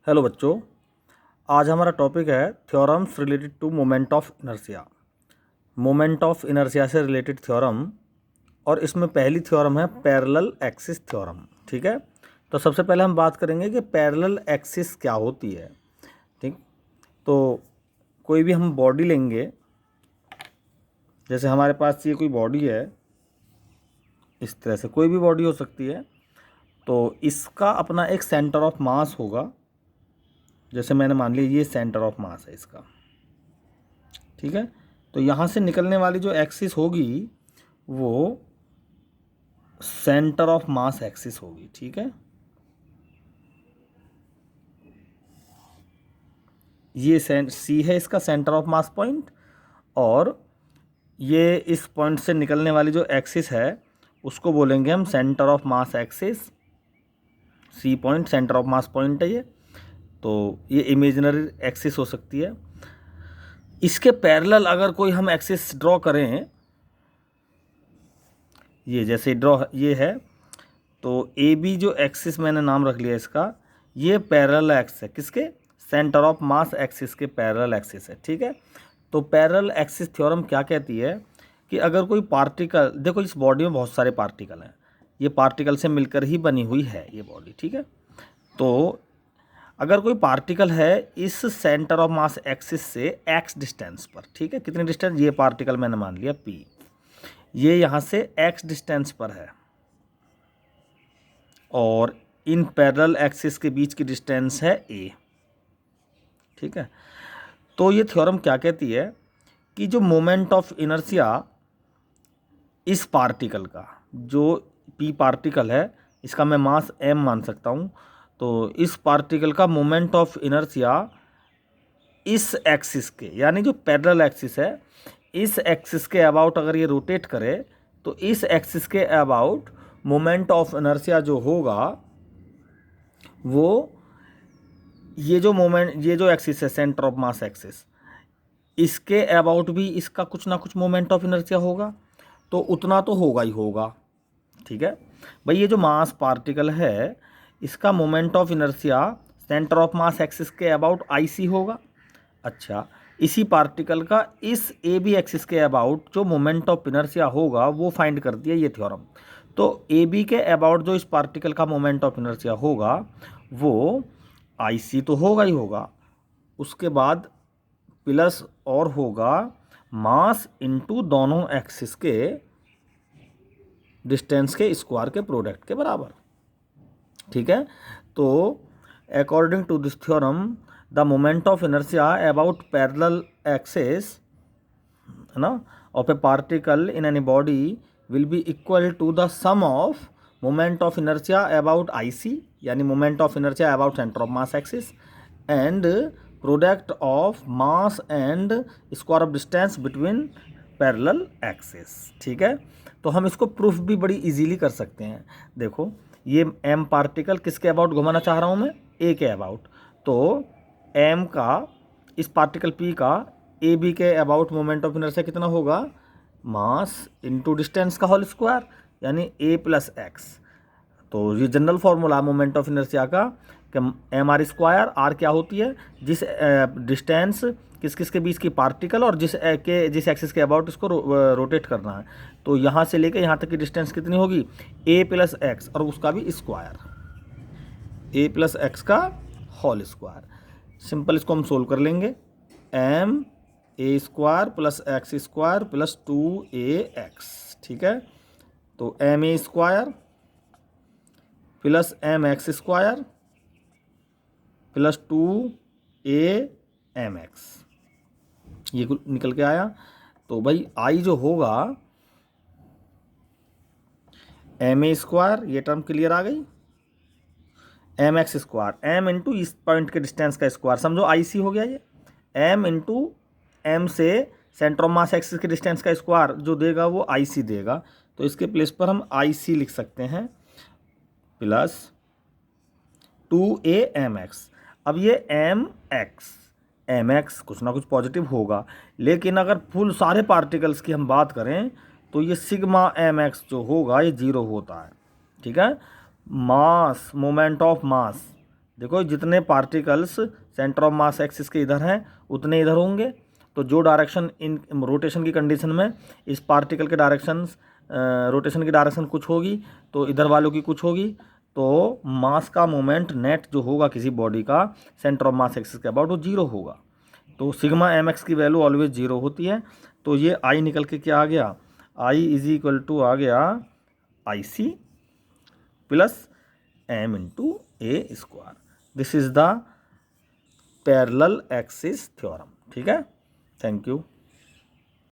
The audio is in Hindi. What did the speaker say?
हेलो बच्चों, आज हमारा टॉपिक है theorems related to moment of inertia. Moment of inertia से रिलेटेड थ्योरम, और इसमें पहली थ्योरम है पैरेलल एक्सिस थ्योरम। ठीक है, तो सबसे पहले हम बात करेंगे कि पैरेलल एक्सिस क्या होती है। ठीक, तो कोई भी हम बॉडी लेंगे, जैसे हमारे पास ये कोई बॉडी है, इस तरह से कोई भी बॉडी हो सकती है। तो इसका अपना एक सेंटर ऑफ मास होगा। जैसे मैंने मान लिया ये सेंटर ऑफ मास है इसका। ठीक है, तो यहाँ से निकलने वाली जो एक्सिस होगी वो सेंटर ऑफ मास एक्सिस होगी। ठीक है, ये सी है इसका सेंटर ऑफ मास पॉइंट, और ये इस पॉइंट से निकलने वाली जो एक्सिस है उसको बोलेंगे हम centre of mass axis. C point centre of mass point है ये। तो ये इमेजिनरी एक्सिस हो सकती है। इसके पैरेलल अगर कोई हम एक्सिस ड्रॉ करें, ये जैसे ड्रॉ ये है, तो ए बी जो एक्सिस मैंने नाम रख लिया इसका, ये पैरेलल एक्सिस है किसके, सेंटर ऑफ मास एक्सिस के पैरेलल एक्सिस है। ठीक है, तो पैरेलल एक्सिस थ्योरम क्या कहती है कि अगर कोई पार्टिकल, देखो इस बॉडी में बहुत सारे पार्टिकल हैं, ये पार्टिकल से मिलकर ही बनी हुई है ये बॉडी। ठीक है, तो अगर कोई पार्टिकल है इस सेंटर ऑफ मास एक्सिस से एक्स डिस्टेंस पर, ठीक है, कितनी डिस्टेंस, ये पार्टिकल मैंने मान लिया पी, ये यहाँ से एक्स डिस्टेंस पर है, और इन पैरेलल एक्सिस के बीच की डिस्टेंस है ए। ठीक है, तो ये थ्योरम क्या कहती है कि जो मोमेंट ऑफ इनर्शिया इस पार्टिकल का, जो पी पार्टिकल है, इसका मैं मास एम मान सकता हूँ, तो इस पार्टिकल का मोमेंट ऑफ इनर्शिया इस एक्सिस के, यानी जो पैरेलल एक्सिस है, इस एक्सिस के अबाउट अगर ये रोटेट करे तो इस एक्सिस के अबाउट मोमेंट ऑफ इनर्शिया जो होगा वो ये जो एक्सिस है सेंटर ऑफ मास एक्सिस, इसके अबाउट भी इसका कुछ ना कुछ मोमेंट ऑफ इनर्शिया होगा, तो उतना तो होगा ही होगा। ठीक है भाई, ये जो मास पार्टिकल है इसका moment of inertia centre of mass axis के अबाउट आई सी होगा। अच्छा, इसी पार्टिकल का इस ए बी एक्सिस के अबाउट जो मोमेंट ऑफ इनर्शिया होगा वो फाइंड कर दिया ये थ्योरम। तो ए बी के अबाउट जो इस पार्टिकल का मोमेंट ऑफ इनर्शिया होगा वो आई सी तो होगा ही होगा, उसके बाद प्लस और होगा मास इनटू दोनों एक्सिस के डिस्टेंस के स्क्वायर के प्रोडक्ट के बराबर। ठीक है, तो according to this theorem the moment of inertia about parallel axis, है ना, of a particle in any body will be equal to the sum of moment of inertia about I C, यानी moment of inertia about centre of mass axis, and product of mass and square of distance between parallel axis. ठीक है, तो हम इसको प्रूफ भी बड़ी इजीली कर सकते हैं। देखो ये एम पार्टिकल किसके अबाउट घुमाना चाह रहा हूँ मैं, ए के अबाउट, तो एम का इस पार्टिकल पी का ए बी के अबाउट मोमेंट ऑफ इनर्शिया कितना होगा, मास इनटू डिस्टेंस का होल स्क्वायर, यानी ए प्लस एक्स। तो ये general formula moment of inertia का कि एम आर स्क्वायर, आर क्या होती है, जिस डिस्टेंस किस किस के बीच की पार्टिकल और जिस एक्सिस के अबाउट इसको रोटेट करना है, तो यहाँ से लेकर यहाँ तक की डिस्टेंस कितनी होगी, ए प्लस एक्स, और उसका भी स्क्वायर, ए प्लस एक्स का होल स्क्वायर। सिंपल इसको हम सोल्व कर लेंगे, M A square plus X square plus 2ax। ठीक है, तो M A square plus M X square plus 2ax, ये निकल के आया। तो भाई आई जो होगा एम ए स्क्वायर, ये टर्म क्लियर आ गई, M X square, M into इस पॉइंट के डिस्टेंस का स्क्वायर, समझो आई सी हो गया ये, एम इंटू एम से सेंटर ऑफ मास एक्सिस के डिस्टेंस का स्क्वायर जो देगा वो आई सी देगा, तो इसके प्लेस पर हम आई सी लिख सकते हैं प्लस 2aMx। अब ये एम एक्स कुछ ना कुछ पॉजिटिव होगा, लेकिन अगर फुल सारे पार्टिकल्स की हम बात करें तो ये सिग्मा एम एक्स जो होगा ये 0 होता है। ठीक है, मास मोमेंट ऑफ मास देखो जितने particles centre of mass axis के इधर हैं उतने इधर होंगे, तो जो डायरेक्शन इन रोटेशन की कंडीशन में इस पार्टिकल के डायरेक्शन रोटेशन की डायरेक्शन कुछ होगी तो इधर वालों की कुछ होगी, तो मास का मोमेंट नेट जो होगा किसी बॉडी का सेंटर ऑफ मास एक्सिस के अबाउट वो जीरो होगा। तो सिग्मा एम एक्स की वैल्यू ऑलवेज जीरो होती है। तो ये आई निकल के क्या आ गया, आई इज इक्वल टू आ गया I C plus M into a square. This is the parallel axis theorem. ठीक है, थैंक यू।